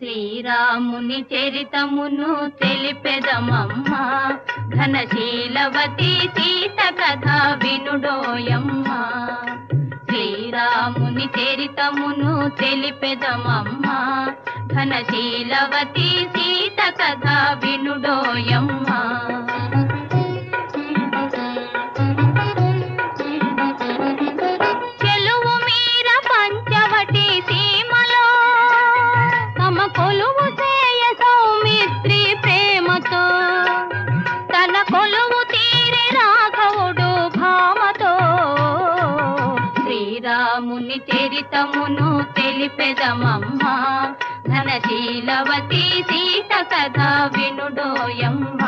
శ్రీరాముని చరితమును తెలిపెదమమ్మా, ఘనశీలవతి సీత కథ వినుడోయమ్మా. శ్రీరాముని చరితమును తెలిపెదమమ్మా, ఘనశీలవతి సీత కథ వినుడోయమ్మా. చెలువు మీర పంచవటి సీమలో తమ కొలువు చేయ సౌమిత్రి ప్రేమతో, తన కొలువు తీరి రాఘవుడు భామతో. శ్రీరాముని చరితమును తెలిపెదమమ్మా, ఘనశీలవతి సీత కథ వినుడోయమ్మ.